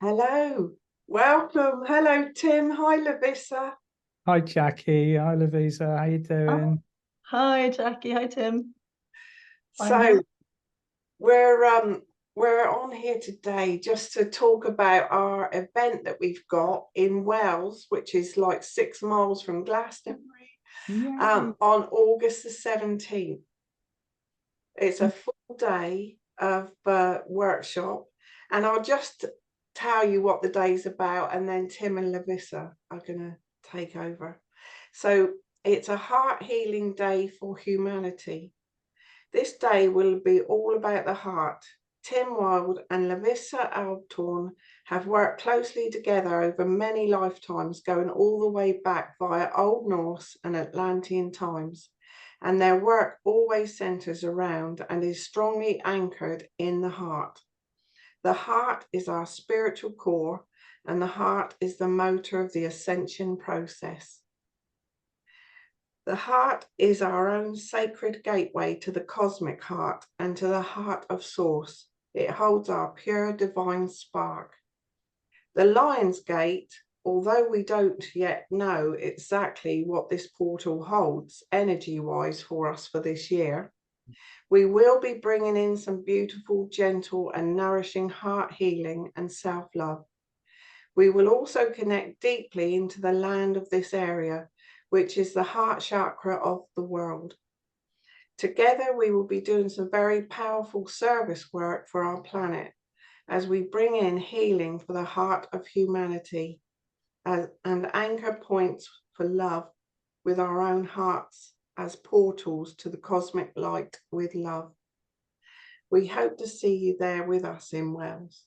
Hello, welcome. Hello, Tim. Hi, Lovisa. Hi Jackie, hi Lovisa, how you Oh, doing? hi, Jackie. Hi, Tim. Fine So here. we're on here today just to talk about our event that we've got in Wales, which is like 6 miles from Glastonbury, Yay. on August the 17th. It's a full day of workshop, and I'll just tell you what the day's about, and then Tim and Lovisa are going to take over. So it's a heart healing day for humanity. This day will be all about the heart. Tim Wilde and Lovisa Alvtorn have worked closely together over many lifetimes, going all the way back via Old Norse and Atlantean times. And their work always centers around and is strongly anchored in the heart. The heart is our spiritual core, and the heart is the motor of the ascension process. The heart is our own sacred gateway to the cosmic heart and to the heart of source. It holds our pure divine spark. The Lion's Gate, although we don't yet know exactly what this portal holds energy-wise for us for this year, we will be bringing in some beautiful, gentle and nourishing heart healing and self-love. We will also connect deeply into the land of this area, which is the heart chakra of the world. Together, we will be doing some very powerful service work for our planet as we bring in healing for the heart of humanity and anchor points for love with our own hearts as portals to the cosmic light with love. We hope to see you there with us in Wales.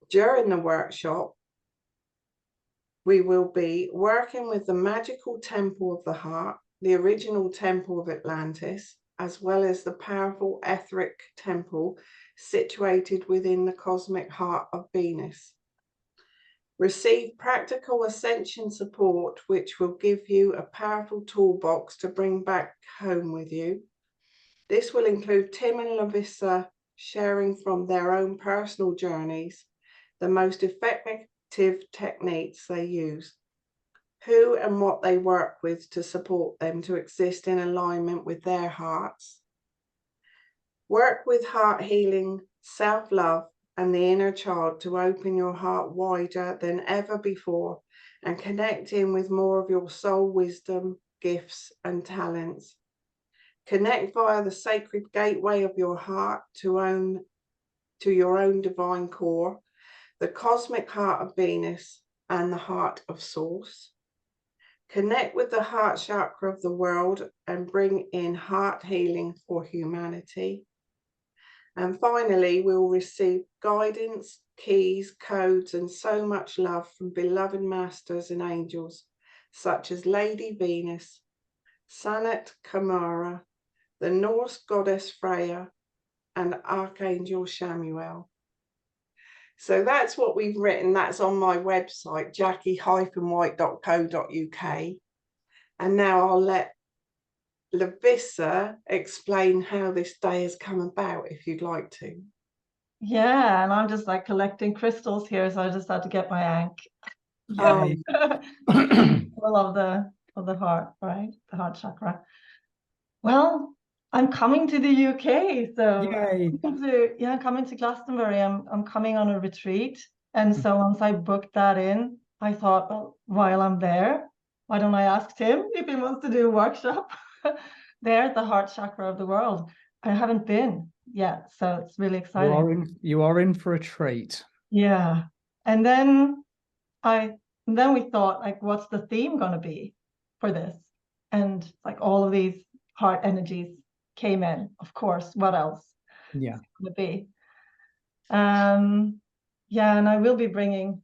During the workshop, we will be working with the magical temple of the heart, the original temple of Atlantis, as well as the powerful etheric temple situated within the cosmic heart of Venus. Receive practical ascension support, which will give you a powerful toolbox to bring back home with you. This will include Tim and Lovisa sharing from their own personal journeys the most effective techniques they use, who and what they work with to support them to exist in alignment with their hearts. Work with heart healing, self-love, and the inner child to open your heart wider than ever before and connect in with more of your soul wisdom, gifts, and talents. Connect via the sacred gateway of your heart to your own divine core, the cosmic heart of Venus and the heart of source. Connect with the heart chakra of the world and bring in heart healing for humanity. And finally, we'll receive guidance, keys, codes, and so much love from beloved masters and angels, such as Lady Venus, Sanat Kamara, the Norse goddess Freya, and Archangel Shamuel. So that's what we've written. That's on my website, jackie-white.co.uk. And now I'll let Lovisa explain how this day has come about, if you'd like to. Yeah, and I'm just like collecting crystals here, so I just had to get my ankh. Yay. Full of the heart, right? The heart chakra. Well, I'm coming to the UK, so Yay. I'm coming to Glastonbury. I'm coming on a retreat, and so once I booked that in, I thought, well, while I'm there, why don't I ask Tim if he wants to do a workshop there at the heart chakra of the world? I haven't been yet, so it's really exciting. You are in for a treat. Yeah, and then we thought, like, what's the theme gonna be for this? And like all of these heart energies came in, of course. What else? Yeah. Would be. Yeah, and I will be bringing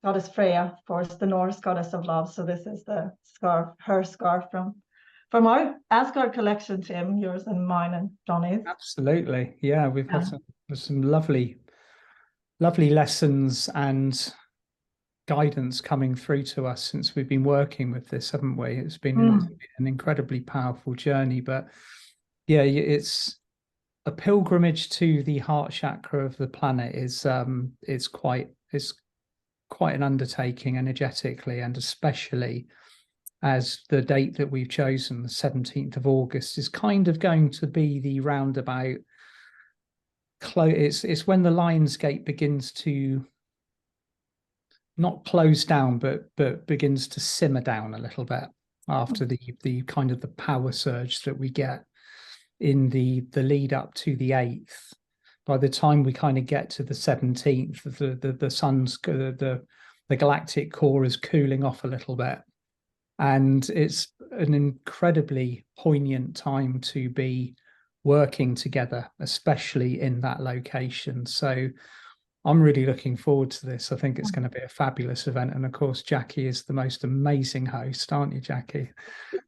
Goddess Freya, of course, the Norse goddess of love. So this is the scarf, her scarf from our Asgard collection, Tim, yours and mine and Johnny's. Absolutely. Yeah, we've had some lovely lessons and guidance coming through to us since we've been working with this, haven't we? It's been an incredibly powerful journey, but yeah, it's a pilgrimage to the heart chakra of the planet is quite an undertaking energetically, and especially as the date that we've chosen, the 17th of August, is kind of going to be the roundabout it's when the Lion's Gate begins to not close down, but begins to simmer down a little bit after the kind of the power surge that we get in the lead up to the 8th. By the time we kind of get to the 17th, the sun's the galactic core is cooling off a little bit, and it's an incredibly poignant time to be working together, especially in that location. So I'm really looking forward to this. I think it's going to be a fabulous event. And of course, Jackie is the most amazing host, aren't you, Jackie?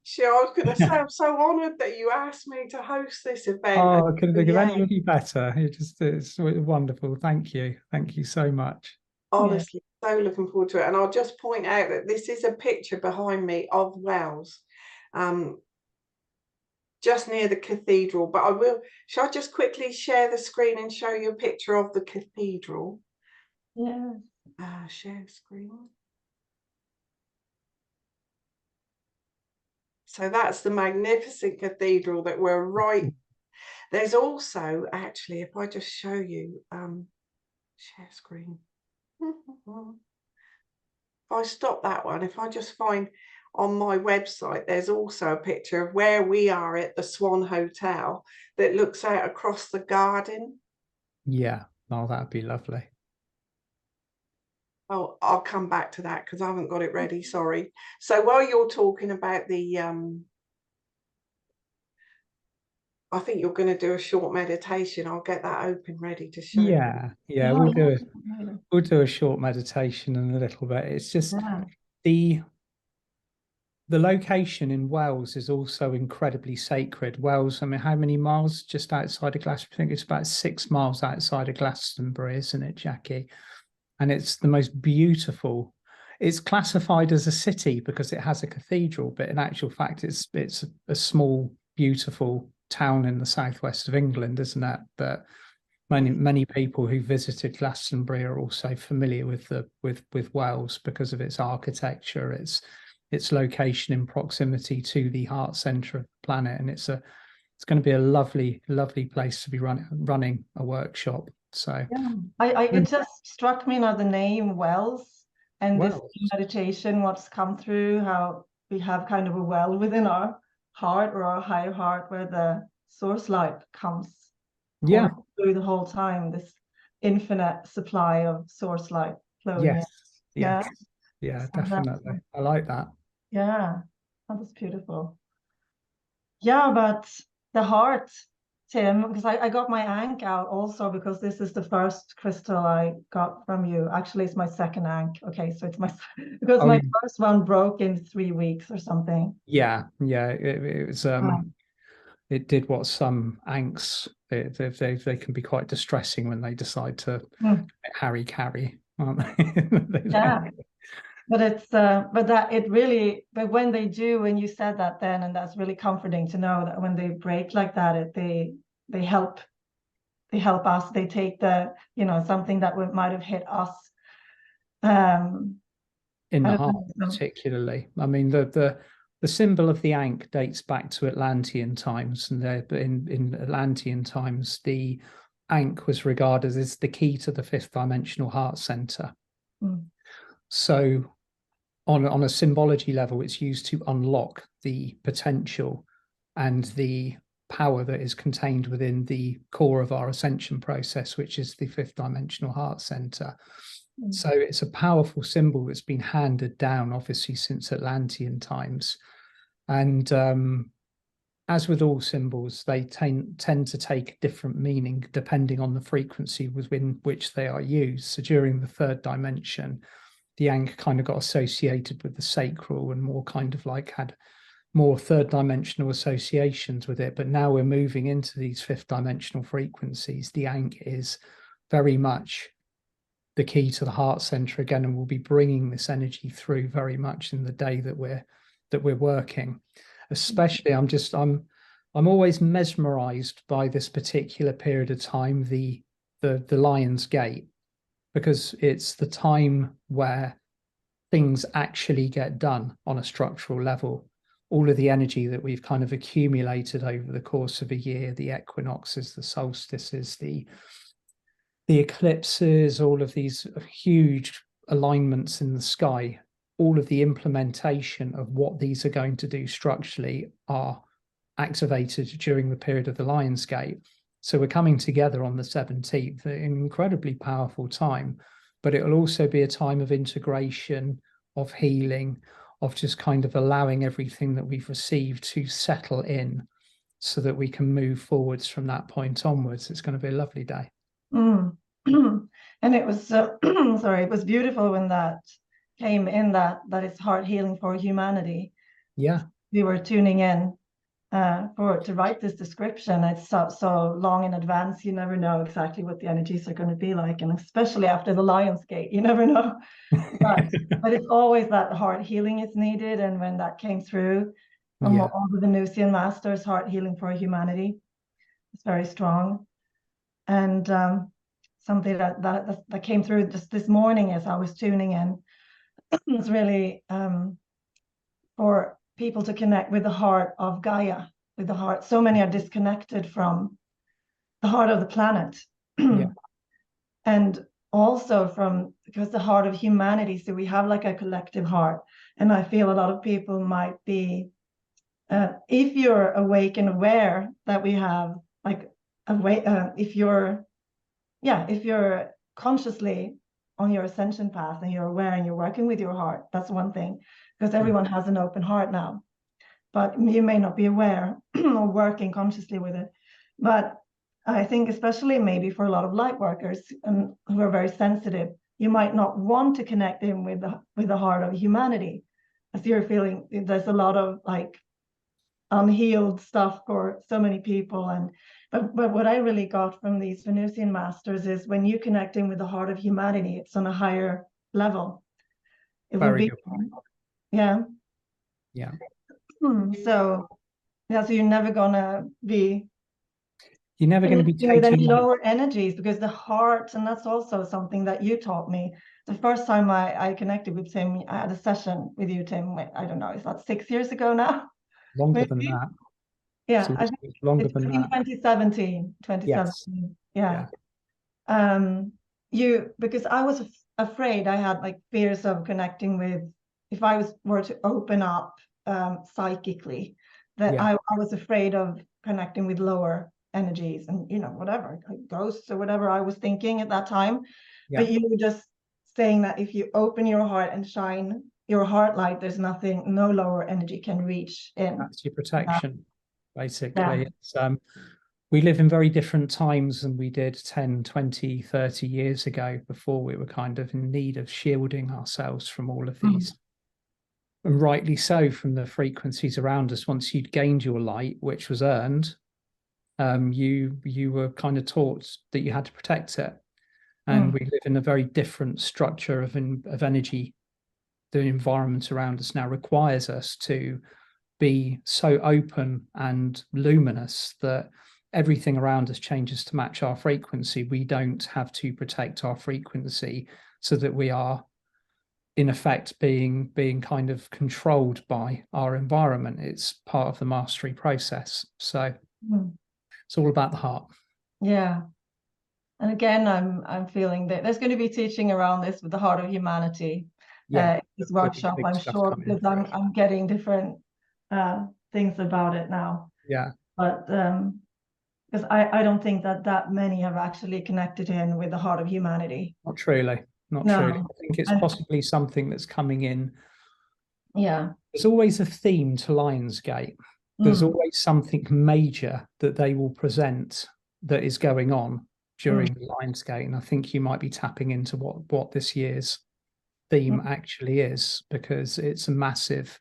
Sure, I was going to say, I'm so honoured that you asked me to host this event. Oh, I couldn't think of anybody better. It's wonderful. Thank you. Thank you so much. Honestly, so looking forward to it. And I'll just point out that this is a picture behind me of Wells, just near the cathedral. But shall I just quickly share the screen and show you a picture of the cathedral? Yeah. Share screen. So that's the magnificent cathedral that we're right. There's also, actually, if I just show you, share screen. If I stop that one, if I just find on my website, there's also a picture of where we are at the Swan Hotel that looks out across the garden. Yeah, oh, that'd be lovely. Oh, I'll come back to that because I haven't got it ready, sorry. So while you're talking about the I think you're going to do a short meditation. I'll get that open ready to show you. Yeah, we'll do a short meditation in a little bit. It's just the location in Wales is also incredibly sacred. Wales, I mean, how many miles just outside of Glastonbury? I think it's about 6 miles outside of Glastonbury, isn't it, Jackie? And it's the most beautiful. It's classified as a city because it has a cathedral, but in actual fact, it's a small, beautiful town in the southwest of England, isn't it? But many people who visited Glastonbury are also familiar with Wales because of its architecture, its location in proximity to the heart center of the planet, and it's going to be a lovely place to be running a workshop. So it just struck me now, the name Wells, and Wells. This meditation, what's come through, how we have kind of a well within our heart or our higher heart where the source light comes through the whole time, this infinite supply of source light flowing in. Yeah, so definitely. I like that. Yeah, that's beautiful. Yeah, but the heart, Tim, because I got my ankh out also because this is the first crystal I got from you. Actually, it's my second ankh. Okay, so it's my my first one broke in 3 weeks or something. Yeah, it was it did what some ankhs they can be quite distressing when they decide to harry carry, aren't they? Yeah. But it's but when they do, when you said that then, and that's really comforting to know that when they break like that, they help us. They take the, something that might have hit us in the heart particularly. I mean, the symbol of the ankh dates back to Atlantean times, and in Atlantean times the ankh was regarded as the key to the 5th dimensional heart center. So on a symbology level, it's used to unlock the potential and the power that is contained within the core of our ascension process, which is the 5th dimensional heart center. So it's a powerful symbol that's been handed down, obviously, since Atlantean times. And as with all symbols, they tend to take a different meaning depending on the frequency within which they are used. So during the 3rd dimension, the ankh kind of got associated with the sacral and more kind of like had more 3rd dimensional associations with it. But now we're moving into these 5th dimensional frequencies. The ankh is very much the key to the heart center again, and we'll be bringing this energy through very much in the day that we're working. Especially, I'm always mesmerized by this particular period of time, the Lion's Gate. because it's the time where things actually get done on a structural level. All of the energy that we've kind of accumulated over the course of a year, the equinoxes, the solstices, the eclipses, all of these huge alignments in the sky, all of the implementation of what these are going to do structurally are activated during the period of the Lion's Gate. So we're coming together on the 17th, an incredibly powerful time, but it will also be a time of integration, of healing, of just kind of allowing everything that we've received to settle in so that we can move forwards from that point onwards. It's going to be a lovely day. Mm. And it was sorry, it was beautiful when that came in, that it's heart healing for humanity. Yeah, we were tuning in to write this description. It's so long in advance, you never know exactly what the energies are going to be like, and especially after the Lion's Gate, you never know. But it's always that heart healing is needed, and when that came through from all the Venusian masters, heart healing for humanity, it's very strong. And something that came through just this morning as I was tuning in was really for people to connect with the heart of Gaia, with the heart. So many are disconnected from the heart of the planet. And also because the heart of humanity, so we have like a collective heart. And I feel a lot of people might be, if you're awake and aware that we have like if you're consciously on your ascension path and you're aware and you're working with your heart, that's one thing, because everyone has an open heart now, but you may not be aware or working consciously with it. But I think especially maybe for a lot of light workers who are very sensitive, you might not want to connect in with the heart of humanity, as you're feeling there's a lot of like unhealed stuff for so many people. But what I really got from these Venusian masters is when you connect in with the heart of humanity, it's on a higher level. It will be, yeah. So you're never gonna be. You're never going to be with any lower energies, because the heart, and that's also something that you taught me. The first time I connected with Tim, I had a session with you, Tim. I don't know, is that 6 years ago now? Longer than that. Yeah, I think it's longer than that. 2017. Yes. Yeah. Because I was afraid, I had like fears of connecting with, if I were to open up psychically, that I was afraid of connecting with lower energies and whatever, like ghosts or whatever I was thinking at that time. But you were just saying that if you open your heart and shine your heart light, there's nothing, no lower energy can reach in. That's your protection, basically. It's, we live in very different times than we did 10, 20, 30 years ago, before we were kind of in need of shielding ourselves from all of these. And rightly so, from the frequencies around us. Once you'd gained your light, which was earned, you were kind of taught that you had to protect it. And we live in a very different structure of energy. The environment around us now requires us to be so open and luminous that everything around us changes to match our frequency. We don't have to protect our frequency so that we are, in effect, being kind of controlled by our environment. It's part of the mastery process. So it's all about the heart. Yeah. And again, I'm feeling that there's going to be teaching around this with the heart of humanity. This workshop, I'm sure, because I'm getting different things about it now. Yeah. But because I don't think that many have actually connected in with the heart of humanity. Not truly. Not truly. I think it's possibly something that's coming in. Yeah. There's always a theme to Lionsgate. There's always something major that they will present that is going on during Lionsgate, and I think you might be tapping into what this year's theme actually is, because it's a massive.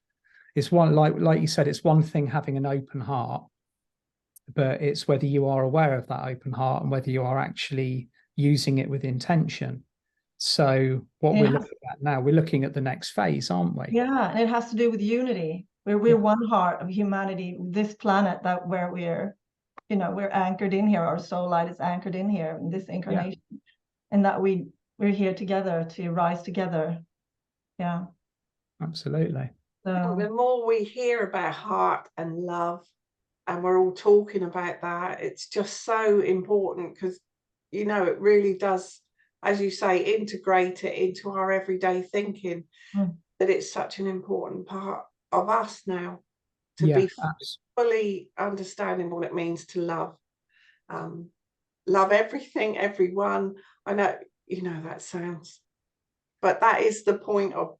It's one, like you said, it's one thing having an open heart, but it's whether you are aware of that open heart and whether you are actually using it with intention. So what we're looking at now, we're looking at the next phase, aren't we? Yeah, and it has to do with unity. We're one heart of humanity, this planet where we're anchored in here. Our soul light is anchored in here in this incarnation, and that we we're here together to rise together. Yeah, Absolutely. The so more we hear about heart and love, and we're all talking about that, it's just so important, because, you know, it really does, as you say, integrate it into our everyday thinking, that it's such an important part of us now, to Yeah, be fully understanding what it means to love. Love everything, everyone. I know, you know, that sounds, but that is the point of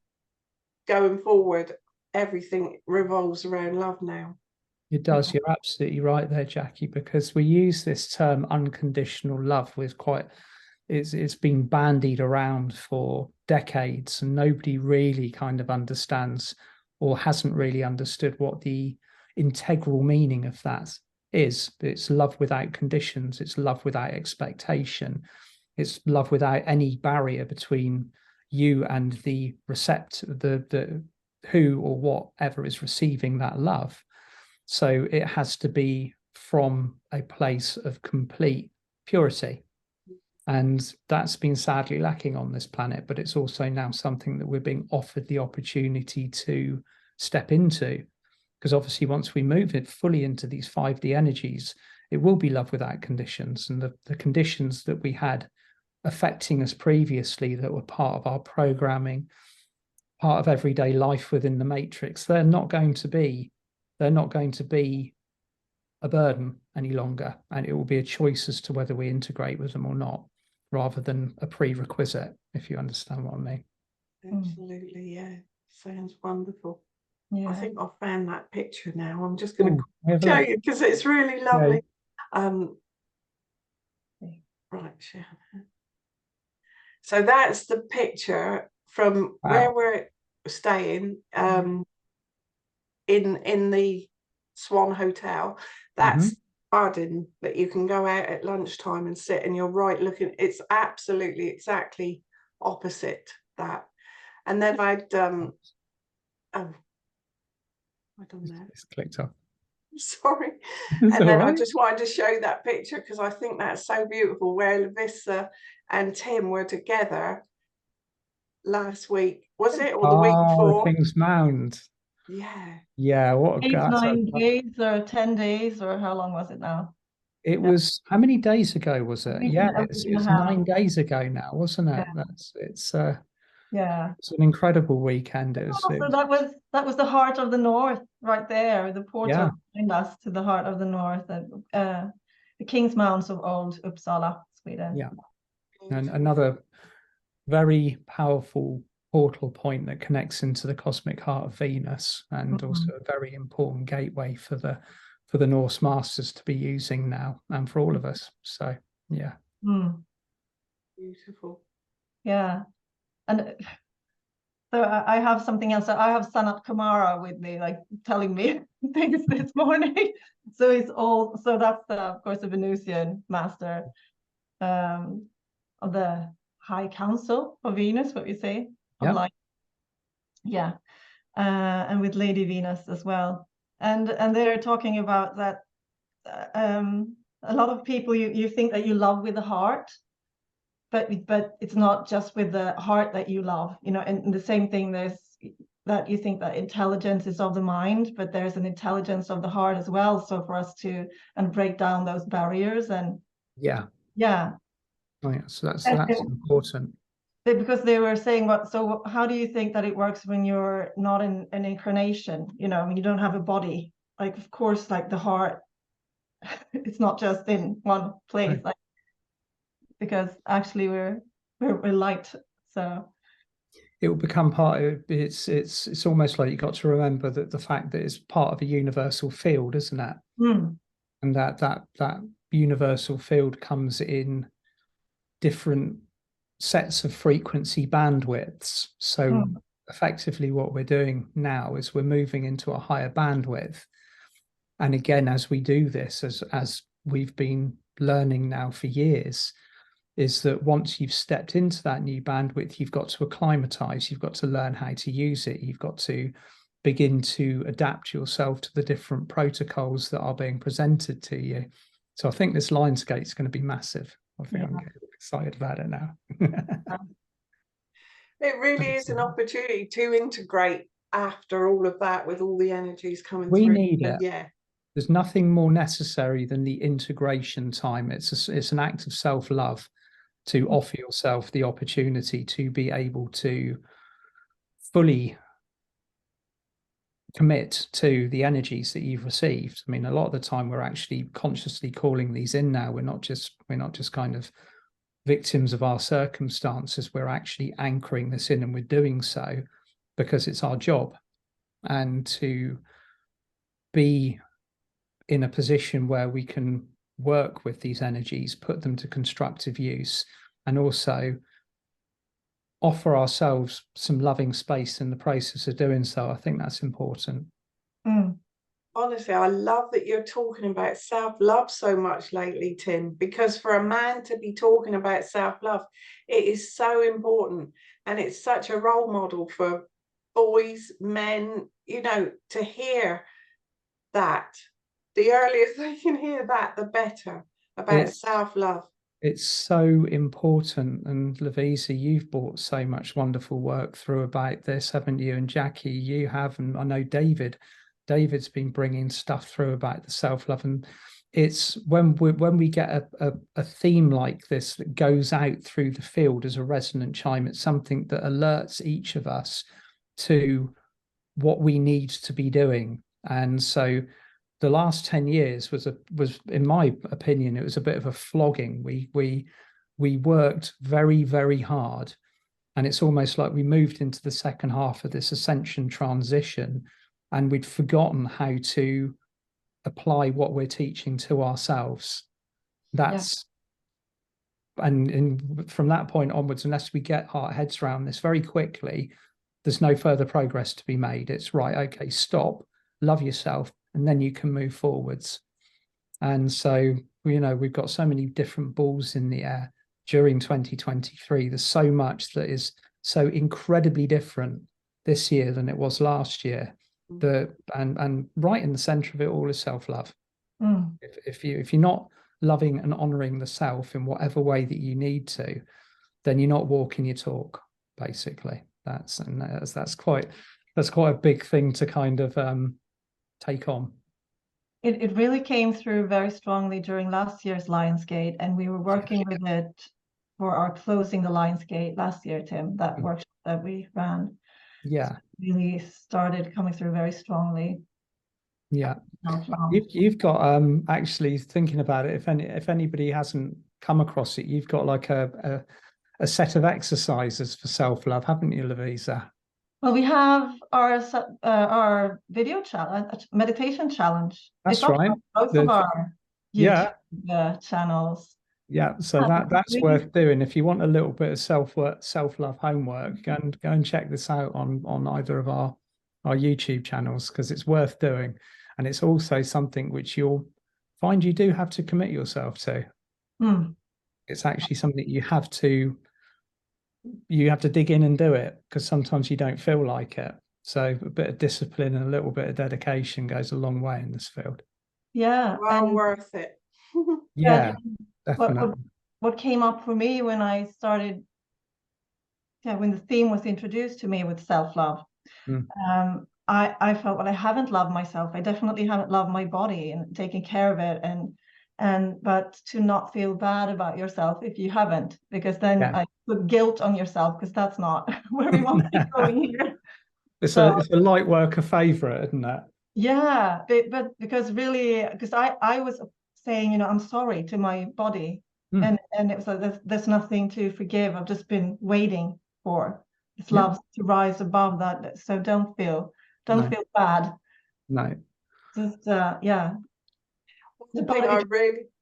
going forward. Everything revolves around love now. it does. You're absolutely right there, Jackie, because we use this term unconditional love with quite, it's been bandied around for decades, and nobody really kind of understands, or hasn't really understood, what the integral meaning of that is. It's love without conditions. It's love without expectation. It's love without any barrier between you and the receptor, the who or whatever is receiving that love. So it has to be from a place of complete purity. And that's been sadly lacking on this planet, but it's also now something that we're being offered the opportunity to step into. Because obviously, once we move it fully into these 5D energies, it will be love without conditions. And the conditions that we had affecting us previously, that were part of our programming, part of everyday life within the matrix, they're not going to be a burden any longer. And it will be a choice as to whether we integrate with them or not, rather than a prerequisite, if you understand what I mean. Absolutely, yeah. Sounds wonderful. yeah. I think I've found that picture now. I'm just going to Ooh, show you, because it's really lovely. Yeah. Right, Sharon. So that's the picture from where we're staying, in the Swan Hotel. That's garden that you can go out at lunchtime and sit, and you're right looking. It's absolutely exactly opposite that. And then I'd oh, I don't know. It's clicked off. Sorry. It's and then right. I just wanted to show that picture, because I think that's so beautiful, where Lovisa and Tim were together last week. Was it, or the week before? King's Mound. Yeah. Yeah, what a 9 days or 10 days, or how long was it now? It was, how many days ago was it? Yeah, it's 9 days ago now, wasn't it? Yeah. Yeah. It's an incredible weekend. So that was the heart of the North right there, the portal behind us to the heart of the North, the King's Mounds of Old Uppsala, Sweden. Yeah. And another very powerful portal point that connects into the cosmic heart of Venus, and also a very important gateway for the Norse masters to be using now, and for all of us. So yeah. Beautiful. Yeah. And so I have something else. I have Sanat Kumara with me, like telling me things this morning. So that's of course the Venusian master of the High Council of Venus, what we say, of light. Yeah. And with Lady Venus as well. And they're talking about that a lot of people, you think that you love with the heart, but it's not just with the heart that you love, you know. And the same thing, there's that you think that intelligence is of the mind, but there's an intelligence of the heart as well. So for us to break down those barriers and yeah. Oh, yeah. So that's important. Because they were saying, so how do you think that it works when you're not in an incarnation, you know, when you don't have a body? Like, of course, like the heart, it's not just in one place, like, because actually we're light. So it will become part of it's almost like you got to remember that the fact that it's part of a universal field, isn't it? And that universal field comes in different sets of frequency bandwidths. So effectively what we're doing now is we're moving into a higher bandwidth. And again, as we do this, as we've been learning now for years, is that once you've stepped into that new bandwidth, you've got to acclimatize, you've got to learn how to use it, you've got to begin to adapt yourself to the different protocols that are being presented to you. So I think this Lionsgate is going to be massive. I think I'm getting excited about it now. It really is an opportunity to integrate after all of that, with all the energies coming We through. need it. Yeah. There's nothing more necessary than the integration time. It's an act of self-love to offer yourself the opportunity to be able to fully commit to the energies that you've received. I mean, a lot of the time we're actually consciously calling these in now. We're not just kind of victims of our circumstances. We're actually anchoring this in, and we're doing so because it's our job. And to be in a position where we can work with these energies, put them to constructive use, and also offer ourselves some loving space in the process of doing so, I think that's important. Honestly, I love that you're talking about self-love so much lately, Tim, because for a man to be talking about self-love, it is so important, and it's such a role model for boys, men, you know, to hear that. The earlier they can hear that, the better, about self-love. It's so important. And Lovisa, you've brought so much wonderful work through about this, haven't you? And Jackie, you have, and I know David's been bringing stuff through about the self-love. And it's when we get a theme like this that goes out through the field as a resonant chime, it's something that alerts each of us to what we need to be doing. And so the last 10 years was in my opinion, it was a bit of a flogging. We worked very, very hard, and it's almost like we moved into the second half of this Ascension transition, and we'd forgotten how to apply what we're teaching to ourselves. That's and from that point onwards, unless we get our heads around this very quickly, there's no further progress to be made. It's right, okay, stop, love yourself, and then you can move forwards. And so, you know, we've got so many different balls in the air during 2023. There's so much that is so incredibly different this year than it was last year. And right in the center of it all is self-love. If you're not loving and honoring the self in whatever way that you need to, then you're not walking your talk, basically. That's quite a big thing to kind of take on. It really came through very strongly during last year's Lionsgate, and we were working with it for our Closing the Lionsgate last year, Tim, that workshop that we ran. Yeah. So it really started coming through very strongly. Yeah. You've got actually, thinking about it, if anybody hasn't come across it, you've got like a set of exercises for self-love, haven't you, Lovisa? Well, we have our video challenge, meditation challenge. That's right. Both of our YouTube channels. Yeah, so that's worth doing. If you want a little bit of self-love homework, go and check this out on either of our YouTube channels, because it's worth doing. And it's also something which you'll find you do have to commit yourself to. It's actually something you have to dig in and do it, because sometimes you don't feel like it. So a bit of discipline and a little bit of dedication goes a long way in this field. Yeah. Well worth it. Yeah, definitely. What came up for me when I started, when the theme was introduced to me with self-love, I felt, well, I haven't loved myself. I definitely haven't loved my body and taken care of it, but to not feel bad about yourself if you haven't, because then I put guilt on yourself, because that's not where we want to be going here. It's a light worker favorite, isn't it? Yeah, but because I was saying, I'm sorry to my body, and it was like, there's nothing to forgive. I've just been waiting for this love to rise above that. So don't feel bad. No. Just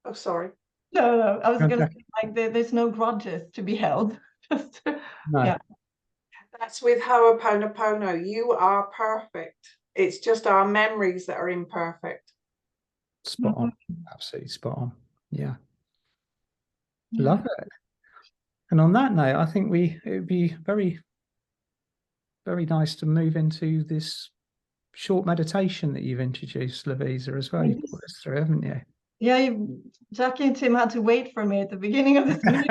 Oh, sorry. No, I was going to say, like, there's no grudges to be held. Just That's with Ho'oponopono. You are perfect. It's just our memories that are imperfect. Spot on. Absolutely spot on. Yeah. Love it. And on that note, I think it would be very, very nice to move into this short meditation that you've introduced, Lovisa, as well. You've put us through, haven't you? Yeah, Jackie and Tim had to wait for me at the beginning of this meeting.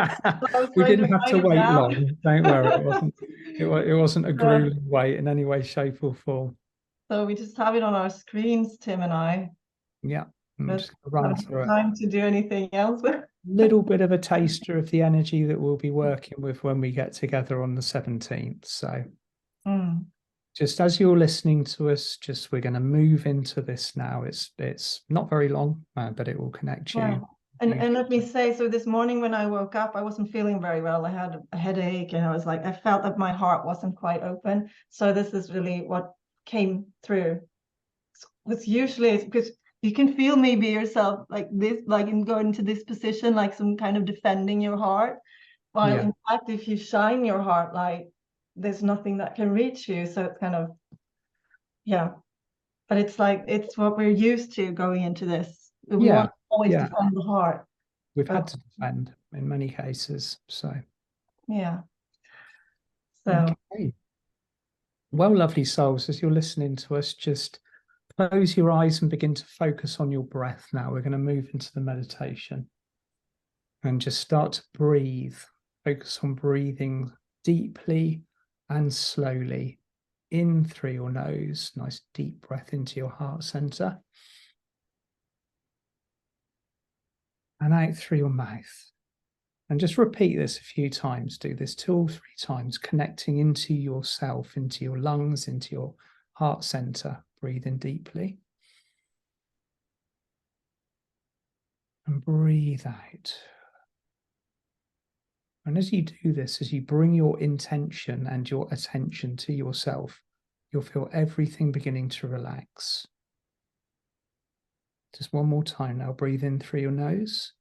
We didn't have to write it wait down. long. Don't worry, it wasn't a grueling wait in any way, shape, or form. So we just have it on our screens, Tim and I. Yeah, I'm But just gonna run haven't through it. time to do anything else with. Little bit of a taster of the energy that we'll be working with when we get together on the 17th. So just as you're listening to us, just we're going to move into this now. It's not very long, but it will connect you. Yeah. And let me say, so this morning when I woke up, I wasn't feeling very well. I had a headache, and I felt that my heart wasn't quite open. So this is really what came through. It's usually because you can feel maybe yourself like this, like in going into this position, like some kind of defending your heart. While in fact, if you shine your heart light, there's nothing that can reach you. So it's kind of, yeah. But it's like, it's what we're used to going into this. We want to always defend the heart. We've had to defend in many cases. So, yeah. So, okay. Well, lovely souls, as you're listening to us, just close your eyes and begin to focus on your breath now. We're going to move into the meditation and just start to breathe. Focus on breathing deeply and slowly in through your nose. Nice deep breath into your heart center. And out through your mouth. And just repeat this a few times. Do this 2 or 3 times, connecting into yourself, into your lungs, into your heart center. Breathe in deeply. And breathe out. And as you do this, as you bring your intention and your attention to yourself, you'll feel everything beginning to relax. Just one more time now. Breathe in through your nose.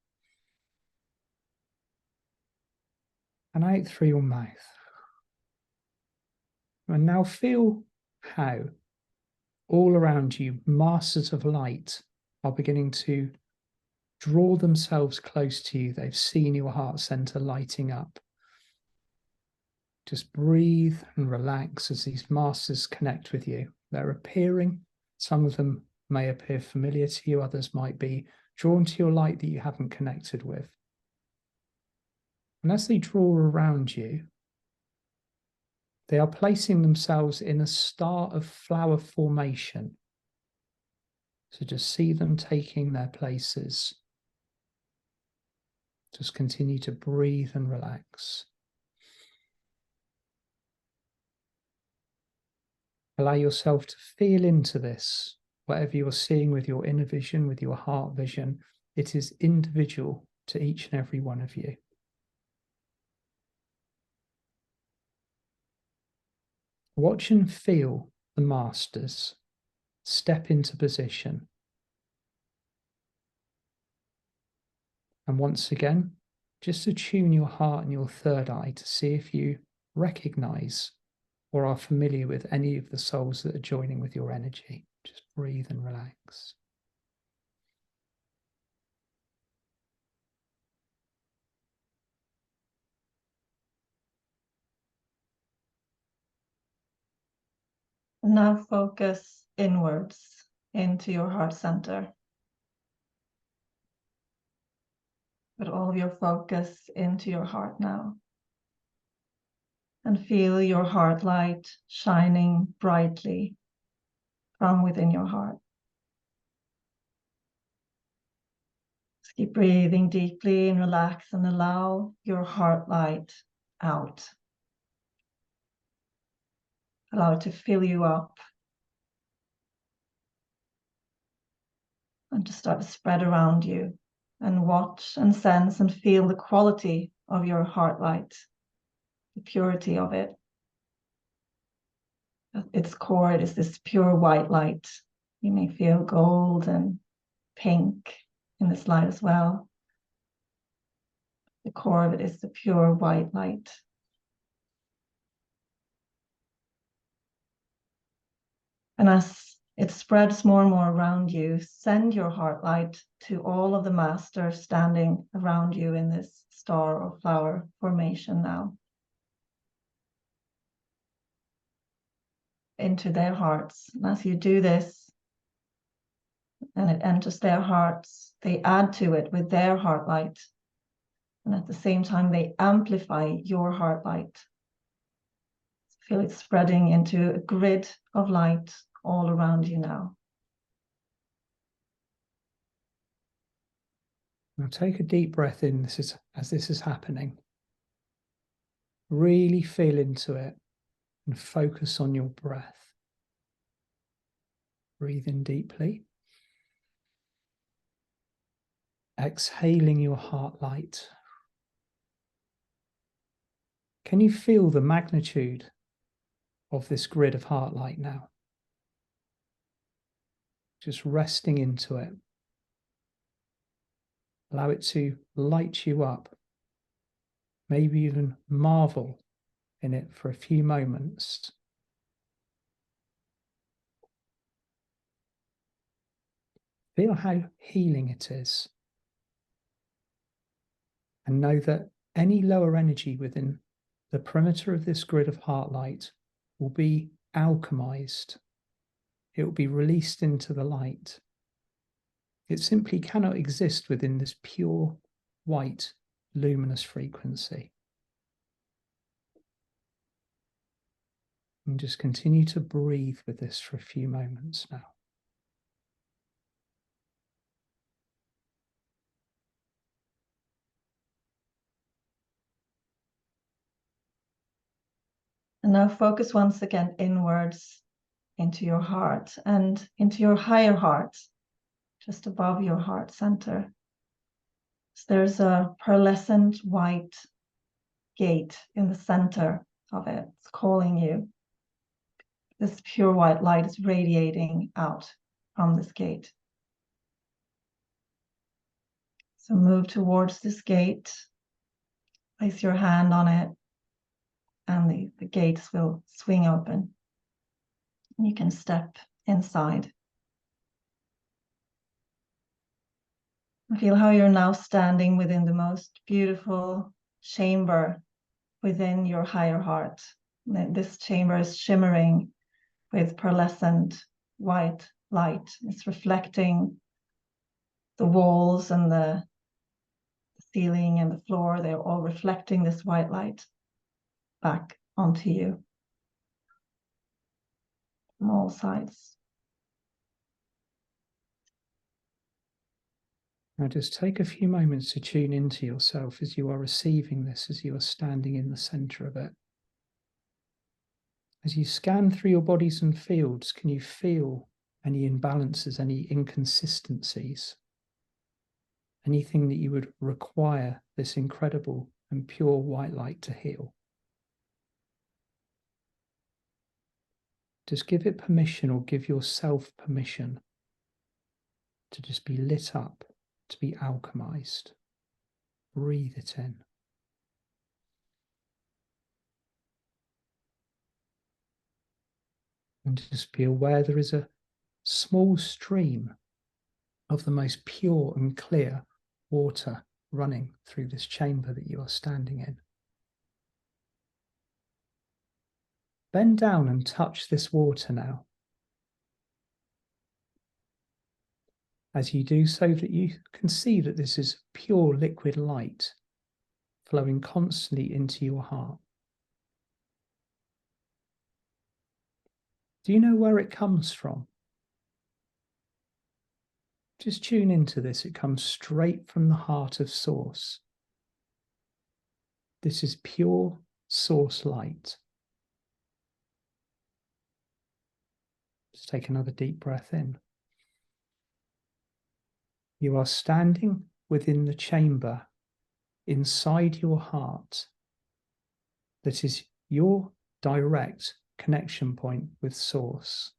And out through your mouth. And now feel how all around you, masters of light are beginning to draw themselves close to you. They've seen your heart center lighting up. Just breathe and relax as these masters connect with you. They're appearing. Some of them may appear familiar to you. Others might be drawn to your light that you haven't connected with. And as they draw around you, they are placing themselves in a star of flower formation. So just see them taking their places. Just continue to breathe and relax. Allow yourself to feel into this. Whatever you're seeing with your inner vision, with your heart vision, it is individual to each and every one of you. Watch and feel the masters step into position. And once again, just attune your heart and your third eye to see if you recognize or are familiar with any of the souls that are joining with your energy. Just breathe and relax. now focus inwards into your heart center. Put all of your focus into your heart now. And feel your heart light shining brightly from within your heart. Just keep breathing deeply and relax and allow your heart light out. Allow it to fill you up. And to start to spread around you. And watch and sense and feel the quality of your heart light. The purity of it. At its core, it is this pure white light. You may feel gold and pink in this light as well. The core of it is the pure white light. And as it spreads more and more around you, send your heart light to all of the masters standing around you in this star or flower formation now. Into their hearts. And as you do this, and it enters their hearts. They add to it with their heart light. And at the same time, they amplify your heart light. Feel it spreading into a grid of light all around you now. Now take a deep breath in as this is happening. Really feel into it and focus on your breath. Breathe in deeply. Exhaling your heart light. Can you feel the magnitude of this grid of heart light now? Just resting into it. Allow it to light you up. Maybe even marvel in it for a few moments. Feel how healing it is. And know that any lower energy within the perimeter of this grid of heart light will be alchemized. It will be released into the light. It simply cannot exist within this pure, white, luminous frequency. And just continue to breathe with this for a few moments now. And now focus once again inwards into your heart and into your higher heart, just above your heart center. So there's a pearlescent white gate in the center of it. It's calling you. This pure white light is radiating out from this gate. So move towards this gate, place your hand on it, and the gates will swing open. You can step inside. Feel how you're now standing within the most beautiful chamber within your higher heart. This chamber is shimmering with pearlescent white light. It's reflecting the walls and the ceiling and the floor. They're all reflecting this white light back onto you from all sides. Now just take a few moments to tune into yourself as you are receiving this, as you are standing in the center of it. As you scan through your bodies and fields, can you feel any imbalances, any inconsistencies? Anything that you would require this incredible and pure white light to heal? Just give it permission, or give yourself permission to just be lit up, to be alchemized. Breathe it in. And just be aware there is a small stream of the most pure and clear water running through this chamber that you are standing in. Bend down and touch this water now. As you do so, that you can see that this is pure liquid light flowing constantly into your heart. Do you know where it comes from? Just tune into this. It comes straight from the heart of Source. This is pure Source light. Just take another deep breath in. You are standing within the chamber inside your heart that is your direct connection point with Source.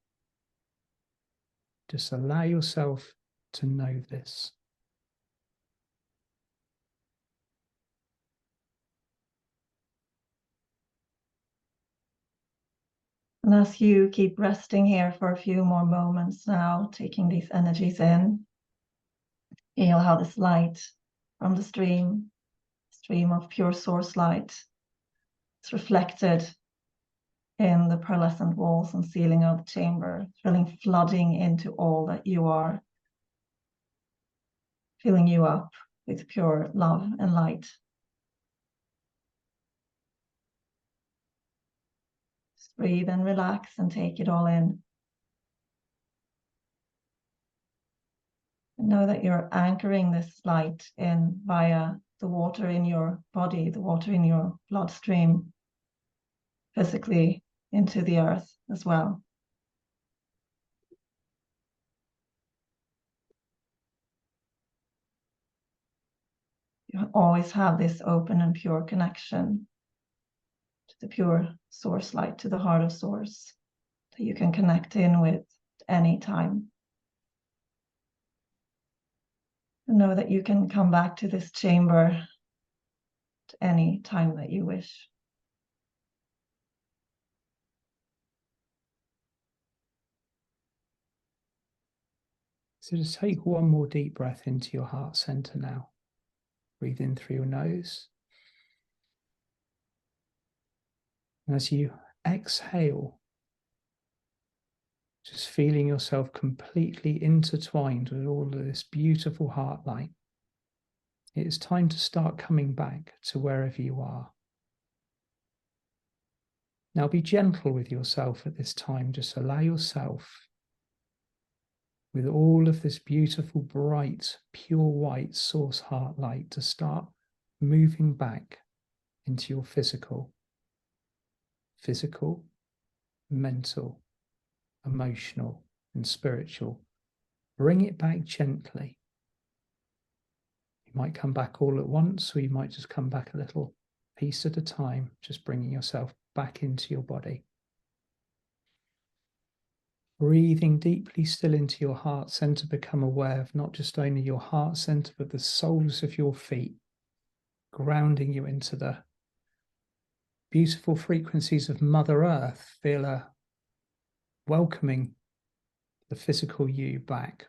Just allow yourself to know this. And as you keep resting here for a few more moments now, taking these energies in, feel how this light from the stream of pure Source light, is reflected in the pearlescent walls and ceiling of the chamber, really flooding into all that you are filling you up with pure love and light. Just breathe and relax and take it all in. And know that you're anchoring this light in via the water in your body, the water in your bloodstream, physically into the earth as well. You always have this open and pure connection to the pure source light, to the heart of source, that you can connect in with any time. And know that you can come back to this chamber at any time that you wish. So just take one more deep breath into your heart center now. Breathe in through your nose. And as you exhale, just feeling yourself completely intertwined with all of this beautiful heart light, it is time to start coming back to wherever you are. Now be gentle with yourself at this time. Just allow yourself, with all of this beautiful, bright, pure white source heart light, to start moving back into your physical, mental, emotional, and spiritual. Bring it back gently. You might come back all at once, or you might just come back a little piece at a time, just bringing yourself back into your body. Breathing deeply still into your heart center, become aware of not just only your heart center, but the soles of your feet, grounding you into the beautiful frequencies of Mother Earth. Feel a welcoming the physical you back.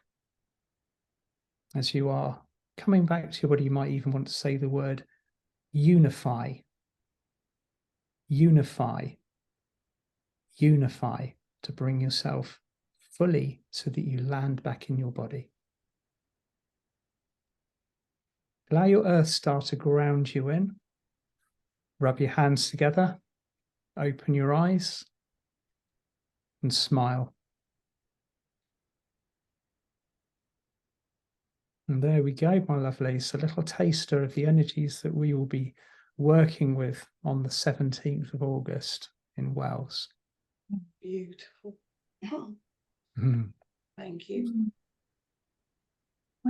As you are coming back to your body, you might even want to say the word unify, unify, unify, to bring yourself fully so that you land back in your body. Allow your earth star to ground you in. Rub your hands together, open your eyes, and smile. And there we go, my lovelies, a little taster of the energies that we will be working with on the 17th of August in Wales. Beautiful. Mm. Thank you.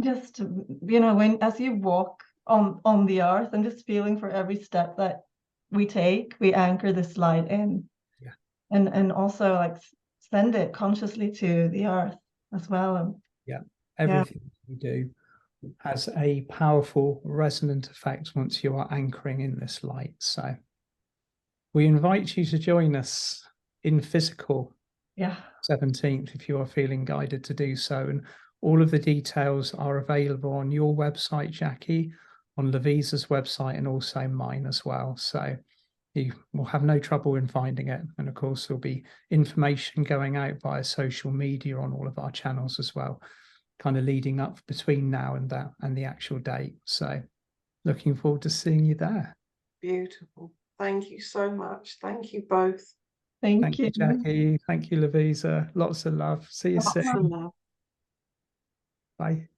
Just, when as you walk on the earth, and just feeling for every step that we take, we anchor this light in. Yeah. And also like send it consciously to the earth as well. Yeah, everything you do has a powerful resonant effect once you are anchoring in this light. So we invite you to join us in physical 17th if you are feeling guided to do so. And all of the details are available on your website, Jackie, on Lovisa's website, and also mine as well. So you will have no trouble in finding it. And of course, there'll be information going out via social media on all of our channels as well, kind of leading up between now and that and the actual date. So looking forward to seeing you there. Beautiful. Thank you so much. Thank you both. Thank you, Jackie. Thank you, Lovisa. Lots of love. See you soon. Lots of love. Bye.